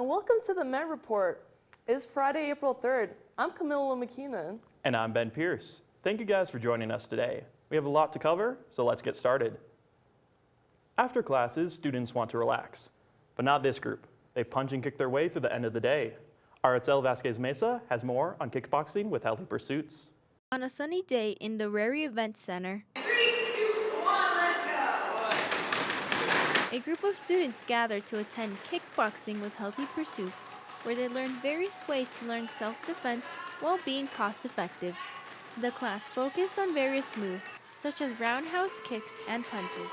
and welcome to the Met Report. It's Friday, April 3rd. I'm Camila Lomakina. And I'm Ben Pearse. Thank you guys for joining us today. We have a lot to cover, so let's get started. After classes, students want to relax, but not this group. They punch and kick their way through the end of the day. Our Ytzel Vazquez Meza has more on kickboxing with healthy pursuits. On a sunny day in the Rary Event Center, 3, 2, 1, let's go! a group of students gathered to attend Kickboxing with Healthy Pursuits, where they learned various ways to learn self-defense while being cost-effective. The class focused on various moves, such as roundhouse kicks and punches.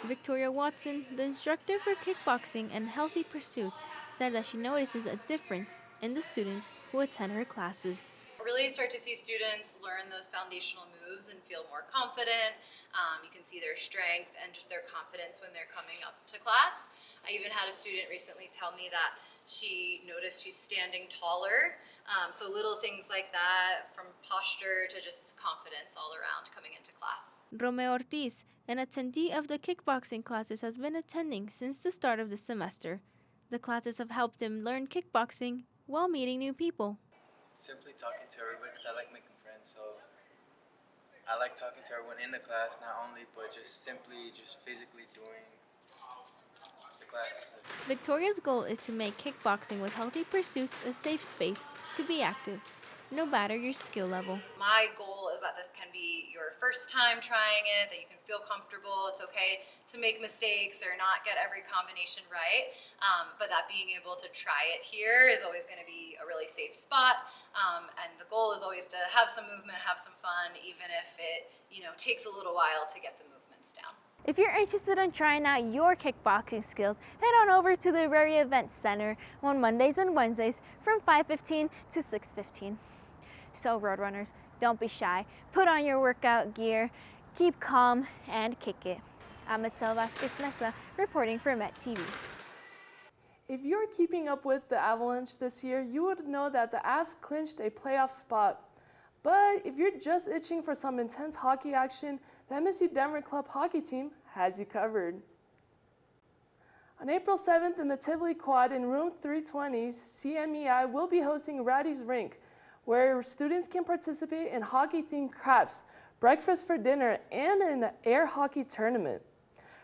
Victoria Watson, the instructor for Kickboxing and Healthy Pursuits, said that she notices a difference in the students who attend her classes. Really start to see students learn those foundational moves and feel more confident. You can see their strength and just their confidence when they're coming up to class. I even had a student recently tell me that she noticed she's standing taller. So little things like that, from posture to just confidence all around coming into class. Romeo Ortiz, an attendee of the kickboxing classes, has been attending since the start of the semester. The classes have helped him learn kickboxing while meeting new people. Simply talking to everybody because I like making friends, so I like talking to everyone in the class, not only, but just physically doing the class. Victoria's goal is to make Kickboxing with Healthy Pursuits a safe space to be active, no matter your skill level. My goal is that this can be your first time trying it, that you can feel comfortable. It's okay to make mistakes or not get every combination right, but that being able to try it here is always going to be a really safe spot. And the goal is always to have some movement, have some fun, even if it takes a little while to get the movements down. If you're interested in trying out your kickboxing skills, head on over to the Rary Event Center on Mondays and Wednesdays from 5:15 to 6:15. So Roadrunners, don't be shy. Put on your workout gear, keep calm, and kick it. I'm Ytzel Vazquez Meza, reporting for Met TV. If you're keeping up with the Avalanche this year, you would know that the Avs clinched a playoff spot. But if you're just itching for some intense hockey action, the MSU Denver Club hockey team has you covered. On April 7th in the Tivoli Quad in room 320's, CMEI will be hosting Rowdy's Rink, where students can participate in hockey-themed crafts, breakfast for dinner, and an air hockey tournament.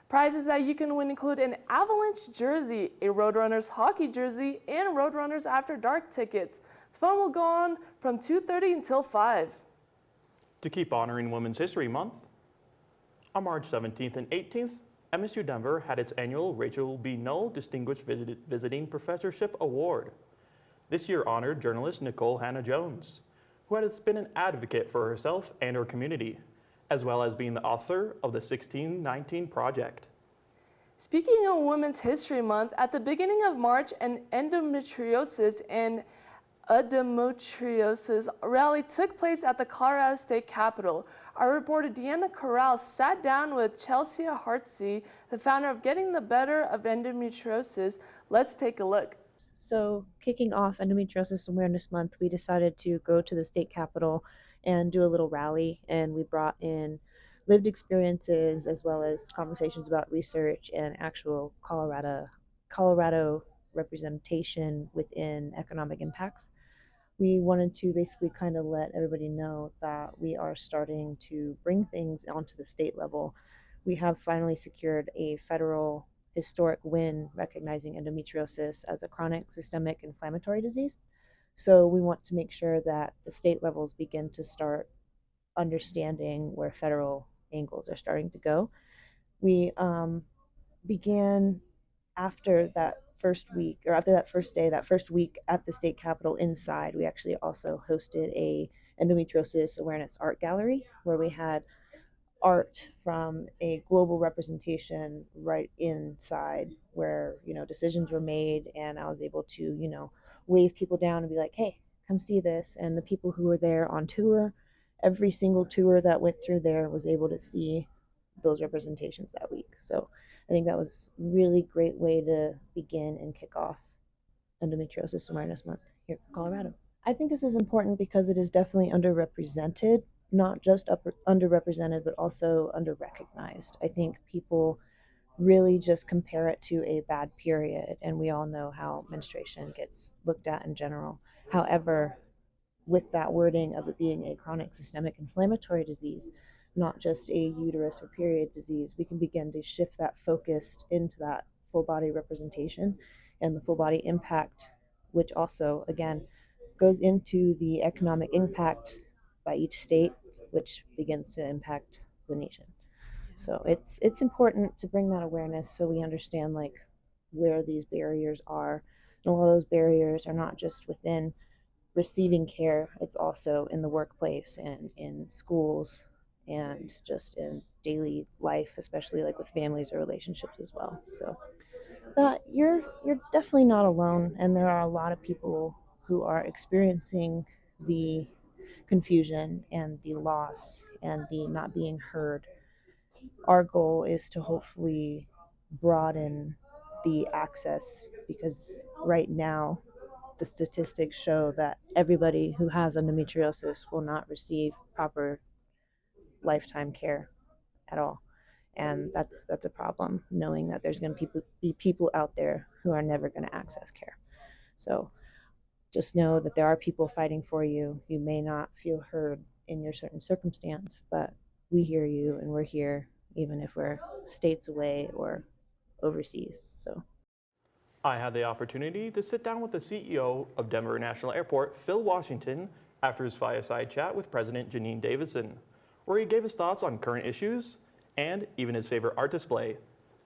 Prizes that you can win include an Avalanche jersey, a Roadrunners hockey jersey, and Roadrunners After Dark tickets. The fun will go on from 2:30 until 5. To keep honoring Women's History Month, on March 17th and 18th, MSU Denver had its annual Rachel B. Null Distinguished Visiting Professorship Award. This year honored journalist Nicole Hannah-Jones, who has been an advocate for herself and her community, as well as being the author of the 1619 Project. Speaking of Women's History Month, at the beginning of March, an endometriosis and adenomyosis rally took place at the Colorado State Capitol. Our reporter Deanna Corral sat down with Chelsea Hartsey, the founder of Getting the Better of Endometriosis. Let's take a look. So kicking off Endometriosis Awareness Month, we decided to go to the state capitol and do a little rally, and we brought in lived experiences as well as conversations about research and actual Colorado representation within economic impacts. We wanted to basically kind of let everybody know that we are starting to bring things onto the state level. We have finally secured a federal historic win recognizing endometriosis as a chronic systemic inflammatory disease. So we want to make sure that the state levels begin to start understanding where federal angles are starting to go. We began after that first week, or after that first day, that first week at the state capitol inside, we actually also hosted a endometriosis awareness art gallery where we had art from a global representation right inside where, decisions were made, and I was able to, wave people down and be like, hey, come see this. And the people who were there on tour, every single tour that went through there was able to see those representations that week. So I think that was a really great way to begin and kick off Endometriosis Awareness Month here in Colorado. I think this is important because it is definitely underrepresented, not just underrepresented, but also underrecognized. I think people really just compare it to a bad period. And we all know how menstruation gets looked at in general. However, with that wording of it being a chronic systemic inflammatory disease, not just a uterus or period disease, we can begin to shift that focus into that full body representation and the full body impact, which also, again, goes into the economic impact by each state, which begins to impact the nation. So it's important to bring that awareness so we understand like where these barriers are. And a lot of those barriers are not just within receiving care, it's also in the workplace and in schools and just in daily life, especially like with families or relationships as well. So that you're definitely not alone, and there are a lot of people who are experiencing the confusion and the loss and the not being heard. Our goal is to hopefully broaden the access, because right now the statistics show that everybody who has endometriosis will not receive proper lifetime care at all. And that's a problem, knowing that there's going to be people out there who are never going to access care. So just know that there are people fighting for you. You may not feel heard in your certain circumstance, but we hear you and we're here, even if we're states away or overseas. So I had the opportunity to sit down with the CEO of Denver International Airport, Phil Washington, after his fireside chat with President Janine Davidson, where he gave his thoughts on current issues and even his favorite art display.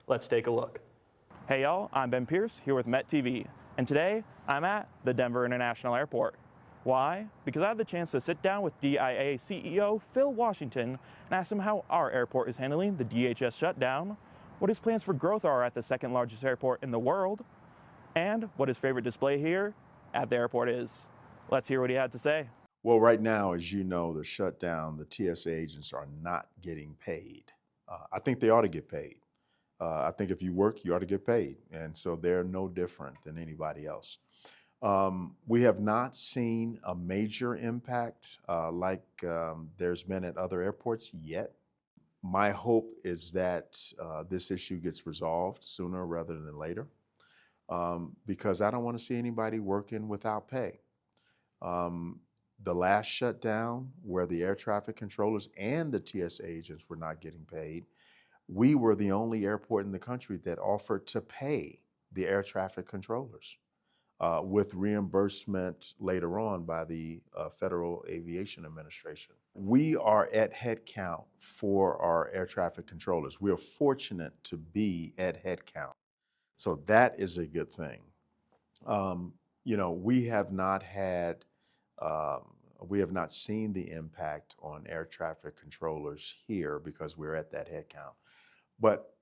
Let's take a look. Hey y'all, I'm Ben Pearse here with Met TV, and today I'm at the Denver International Airport. Why? Because I had the chance to sit down with DIA CEO Phil Washington and ask him how our airport is handling the DHS shutdown, what his plans for growth are at the second largest airport in the world, and what his favorite display here at the airport is. Let's hear what he had to say. Well, right now, as you know, the shutdown, the TSA agents are not getting paid. I think they ought to get paid. I think if you work, you ought to get paid. And so they're no different than anybody else. We have not seen a major impact like there's been at other airports yet. My hope is that this issue gets resolved sooner rather than later, because I don't want to see anybody working without pay. The last shutdown, where the air traffic controllers and the TSA agents were not getting paid, we were the only airport in the country that offered to pay the air traffic controllers with reimbursement later on by the Federal Aviation Administration. We are at head count for our air traffic controllers. We are fortunate to be at head count. So that is a good thing. We have not had, we have not seen the impact on air traffic controllers here because we're at that head count. But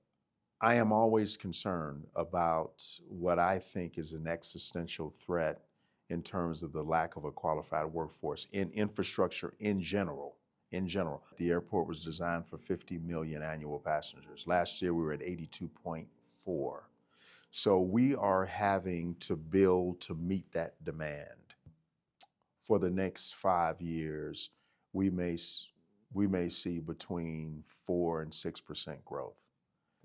I am always concerned about what I think is an existential threat in terms of the lack of a qualified workforce in infrastructure in general. The airport was designed for 50 million annual passengers. Last year we were at 82.4. So we are having to build to meet that demand. For the next 5 years, we may see between 4 and 6% growth.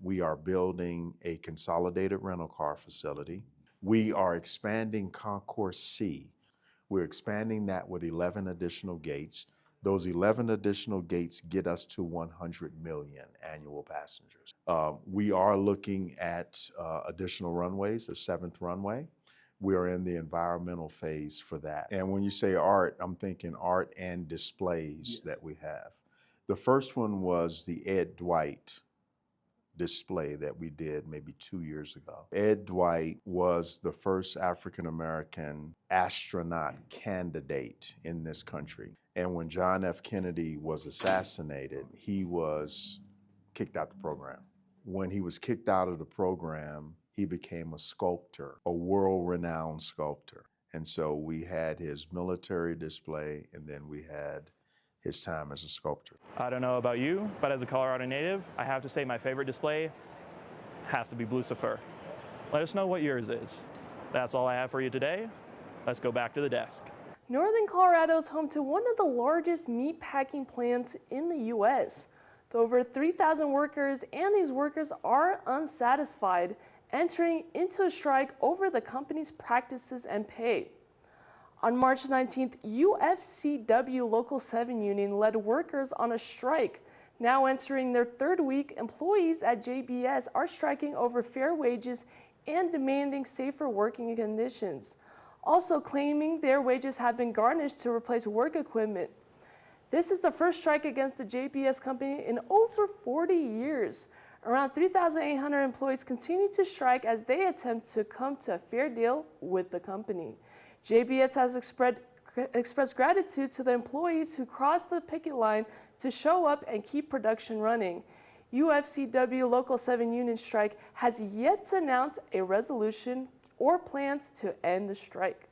We are building a consolidated rental car facility. We are expanding Concourse C. We're expanding that with 11 additional gates. Those 11 additional gates get us to 100 million annual passengers. We are looking at additional runways, a 7th runway. We are in the environmental phase for that. And when you say art, I'm thinking art and displays that we have. The first one was the Ed Dwight display that we did maybe 2 years ago. Ed Dwight was the first African-American astronaut candidate in this country. And when John F. Kennedy was assassinated, he was kicked out the program. When he was kicked out of the program, he became a sculptor, a world-renowned sculptor. And so we had his military display, and then we had his time as a sculptor. I don't know about you, but as a Colorado native, I have to say my favorite display has to be Lucifer. Let us know what yours is. That's all I have for you today. Let's go back to the desk. Northern Colorado is home to one of the largest meat packing plants in the U.S. Over 3,000 workers, and these workers are unsatisfied, entering into a strike over the company's practices and pay. On March 19th, UFCW Local 7 Union led workers on a strike. Now entering their third week, employees at JBS are striking over fair wages and demanding safer working conditions, also claiming their wages have been garnished to replace work equipment. This is the first strike against the JBS company in over 40 years. Around 3,800 employees continue to strike as they attempt to come to a fair deal with the company. JBS has expressed gratitude to the employees who crossed the picket line to show up and keep production running. UFCW Local 7 Union strike has yet to announce a resolution or plans to end the strike.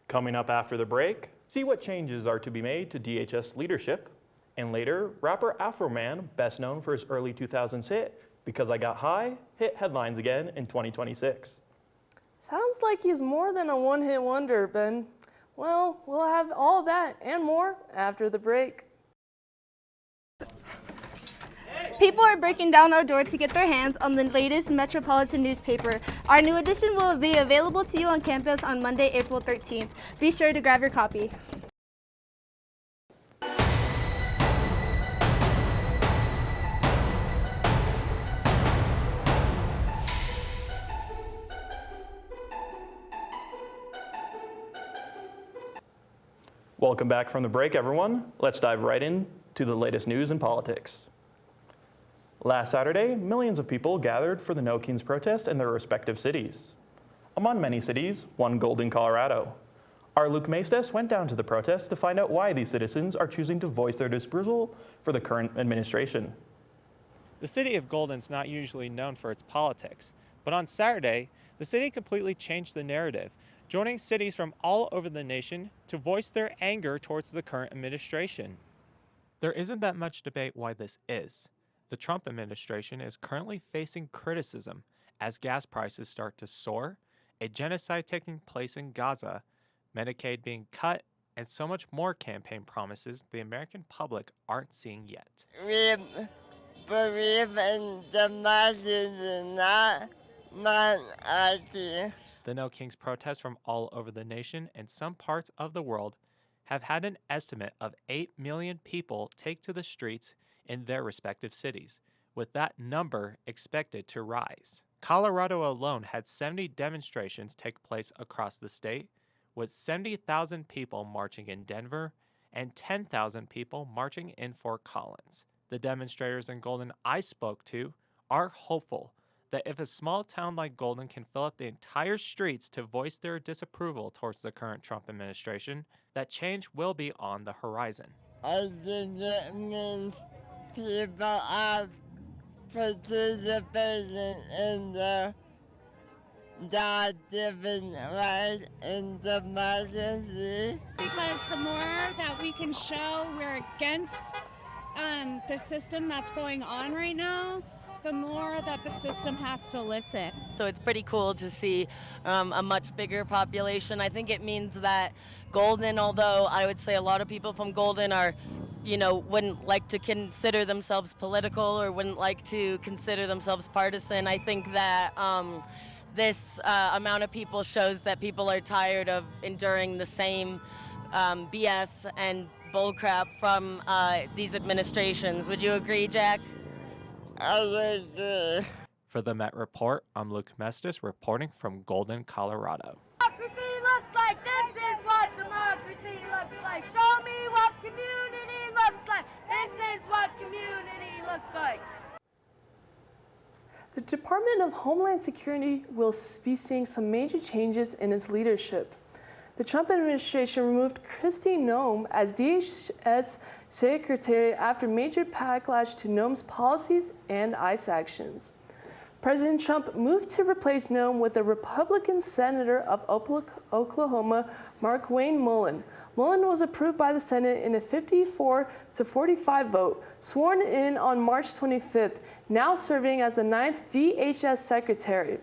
Coming up after the break, see what changes are to be made to DHS leadership. And later, rapper Afroman, best known for his early 2000s hit, Because I Got High, hit headlines again in 2026. Sounds like he's more than a one-hit wonder, Ben. Well, we'll have all that and more after the break. People are breaking down our door to get their hands on the latest Metropolitan newspaper. Our new edition will be available to you on campus on Monday, April 13th. Be sure to grab your copy. Welcome back from the break, everyone. Let's dive right into the latest news and politics. Last Saturday, millions of people gathered for the No Kings protest in their respective cities. Among many cities, one Golden, Colorado. Our Luke Maestas went down to the protest to find out why these citizens are choosing to voice their disapproval for the current administration. The city of Golden's not usually known for its politics, but on Saturday, the city completely changed the narrative, joining cities from all over the nation to voice their anger towards the current administration. There isn't that much debate why this is. The Trump administration is currently facing criticism as gas prices start to soar, a genocide taking place in Gaza, Medicaid being cut, and so much more campaign promises the American public aren't seeing yet. We believe in democracy, not monarchy. The No Kings protests from all over the nation and some parts of the world have had an estimate of 8 million people take to the streets in their respective cities, with that number expected to rise. Colorado alone had 70 demonstrations take place across the state, with 70,000 people marching in Denver and 10,000 people marching in Fort Collins. The demonstrators in Golden I spoke to are hopeful that if a small town like Golden can fill up the entire streets to voice their disapproval towards the current Trump administration, that change will be on the horizon. I think it means people are participating in their God-given right in democracy. Because the more that we can show we're against the system that's going on right now, the more that the system has to listen. So it's pretty cool to see a much bigger population. I think it means that Golden, although I would say a lot of people from Golden are, wouldn't like to consider themselves political or wouldn't like to consider themselves partisan, I think that this amount of people shows that people are tired of enduring the same BS and bullcrap from these administrations. Would you agree, Jack? I agree. For the Met Report, I'm Luke Maestas reporting from Golden, Colorado. Democracy looks like this is what democracy looks like. Show me what community looks like. This is what community looks like. The Department of Homeland Security will be seeing some major changes in its leadership. The Trump administration removed Kristi Noem as DHS Secretary after major backlash to Noem's policies and ICE actions. President Trump moved to replace Noem with a Republican Senator of Oklahoma, Markwayne Mullin. Mullin was approved by the Senate in a 54-45 vote, sworn in on March 25th, now serving as the 9th DHS Secretary.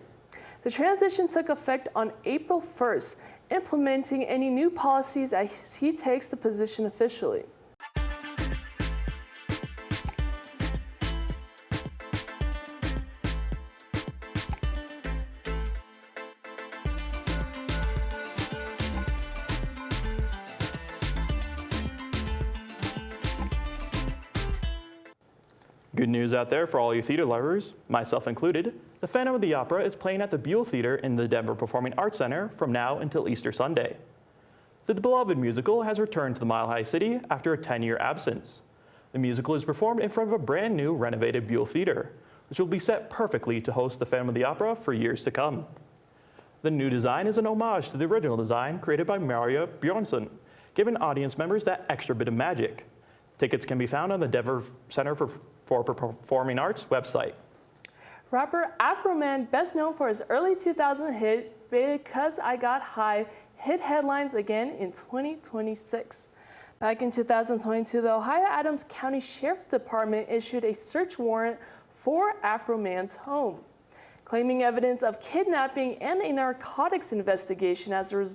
The transition took effect on April 1st, implementing any new policies as he takes the position officially. Good news out there for all you theater lovers, myself included. The Phantom of the Opera is playing at the Buell Theater in the Denver Performing Arts Center from now until Easter Sunday. The beloved musical has returned to the Mile High City after a 10-year absence. The musical is performed in front of a brand new renovated Buell Theater, which will be set perfectly to host the Phantom of the Opera for years to come. The new design is an homage to the original design created by Maria Bjornsson, giving audience members that extra bit of magic. Tickets can be found on the Denver Center for Performing Arts website. Rapper Afroman, best known for his early 2000 hit, Because I Got High, hit headlines again in 2026. Back in 2022, the Ohio Adams County Sheriff's Department issued a search warrant for Afroman's home, claiming evidence of kidnapping and a narcotics investigation as a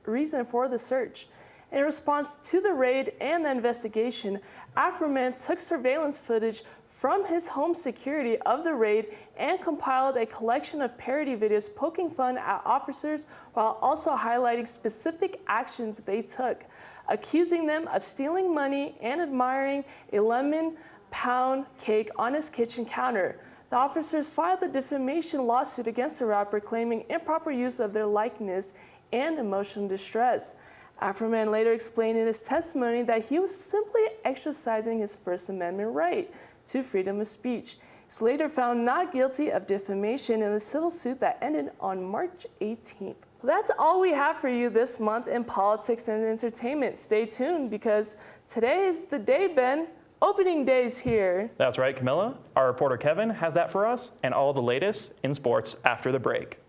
reason for the search. In response to the raid and the investigation, Afroman took surveillance footage from his home security of the raid and compiled a collection of parody videos poking fun at officers while also highlighting specific actions they took, accusing them of stealing money and admiring a lemon pound cake on his kitchen counter. The officers filed a defamation lawsuit against the rapper claiming improper use of their likeness and emotional distress. Afroman later explained in his testimony that he was simply exercising his First Amendment right to freedom of speech. He was later found not guilty of defamation in the civil suit that ended on March 18th. That's all we have for you this month in politics and entertainment. Stay tuned because today is the day, Ben. Opening day's here. That's right, Camila. Our reporter Kevin has that for us and all the latest in sports after the break.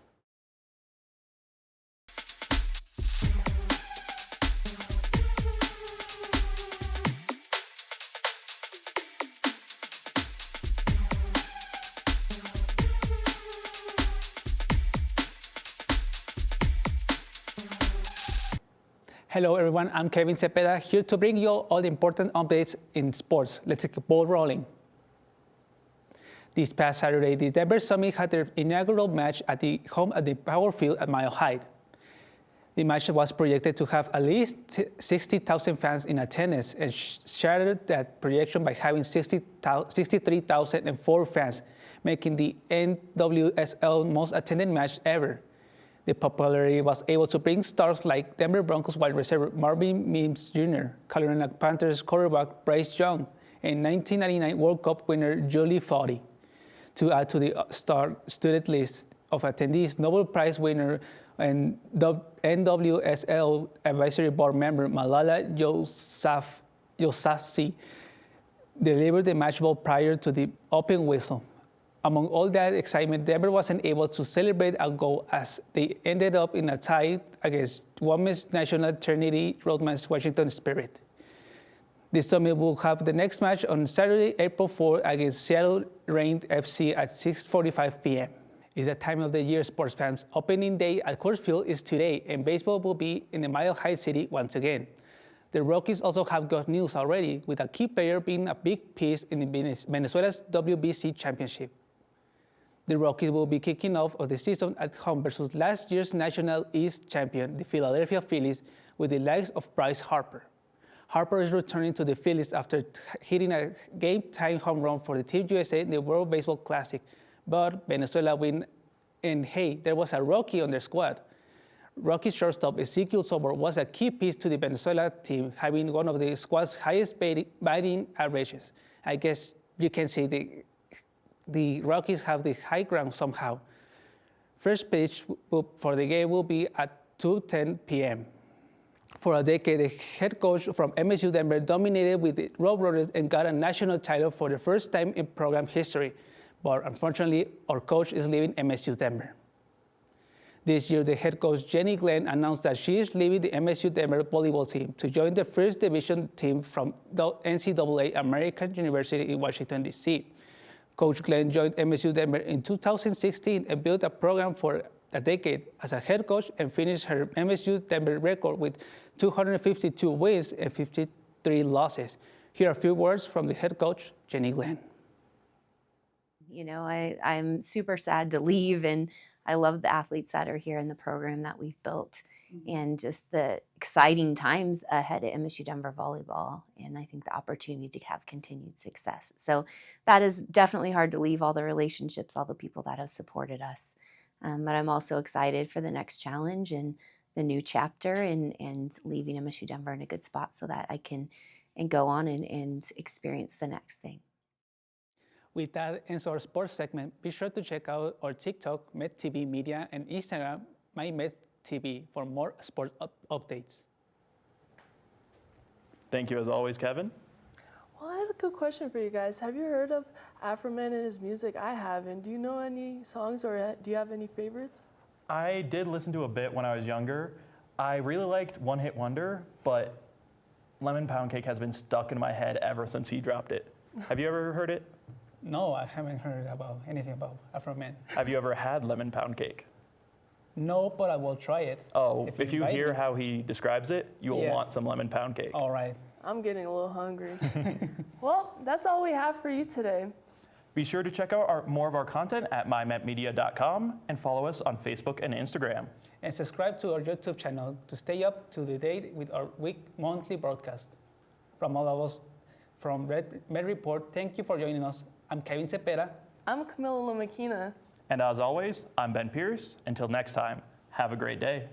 Hello everyone, I'm Kevin Zepeda, here to bring you all the important updates in sports. Let's get the ball rolling. This past Saturday, the Denver Summit had their inaugural match at the home at the Power Field at Mile High. The match was projected to have at least 60,000 fans in attendance and shattered that projection by having 63,004 fans, making the NWSL most attended match ever. The popularity was able to bring stars like Denver Broncos wide receiver Marvin Mims Jr., Carolina Panthers quarterback Bryce Young, and 1999 World Cup winner Julie Foudy. To add to the star-studded list of attendees, Nobel Prize winner and NWSL Advisory Board member Malala Yousafzai delivered the match ball prior to the open whistle. Among all that excitement, Denver wasn't able to celebrate a goal as they ended up in a tie against Women's National Trinity Rodman's Washington Spirit. The Summit will have the next match on Saturday, April 4 against Seattle Reign FC at 6:45 p.m. It's the time of the year, sports fans. Opening day at Coors Field is today, and baseball will be in the Mile High City once again. The Rockies also have got news already, with a key player being a big piece in Venezuela's WBC championship. The Rockies will be kicking off of the season at home versus last year's National East champion, the Philadelphia Phillies, with the likes of Bryce Harper. Harper is returning to the Phillies after hitting a game-tying home run for the Team USA in the World Baseball Classic, but Venezuela win, and hey, there was a Rocky on their squad. Rockies shortstop Ezequiel Sober was a key piece to the Venezuela team, having one of the squad's highest batting averages. I guess you can say the Rockies have the high ground somehow. First pitch for the game will be at 2:10 p.m. For a decade, the head coach from MSU Denver dominated with the Roadrunners and got a national title for the first time in program history. But unfortunately, our coach is leaving MSU Denver. This year, the head coach Jenny Glenn announced that she is leaving the MSU Denver volleyball team to join the first division team from the NCAA American University in Washington, D.C. Coach Glenn joined MSU Denver in 2016 and built a program for a decade as a head coach and finished her MSU Denver record with 252 wins and 53 losses. Here are a few words from the head coach, Jenny Glenn. You know, I'm super sad to leave, and I love the athletes that are here in the program that we've built. and just the exciting times ahead at MSU Denver volleyball. And I think the opportunity to have continued success. So that is definitely hard to leave, all the relationships, all the people that have supported us. But I'm also excited for the next challenge and the new chapter and leaving MSU Denver in a good spot so that I can go on and experience the next thing. With that ends our sports segment. Be sure to check out our TikTok, MedTV Media, and Instagram, MyMedTV, for more sports updates. Thank you as always, Kevin. Well, I have a good question for you guys. Have you heard of Afroman and his music? I haven't. Do you know any songs or do you have any favorites? I did listen to a bit when I was younger. I really liked One Hit Wonder, but Lemon Pound Cake has been stuck in my head ever since he dropped it. Have you ever heard it? No, I haven't heard about anything about Afroman. Have you ever had Lemon Pound Cake? No, but I will try it. Oh, if you hear how he describes it, you'll want some lemon pound cake. All right. I'm getting a little hungry. Well, that's all we have for you today. Be sure to check out more of our content at mymedmedia.com and follow us on Facebook and Instagram. And subscribe to our YouTube channel to stay up to the date with our monthly broadcast. From all of us from Med Report, thank you for joining us. I'm Kevin Zepeda. I'm Camila Lomakina. And as always, I'm Ben Pearse. Until next time, have a great day.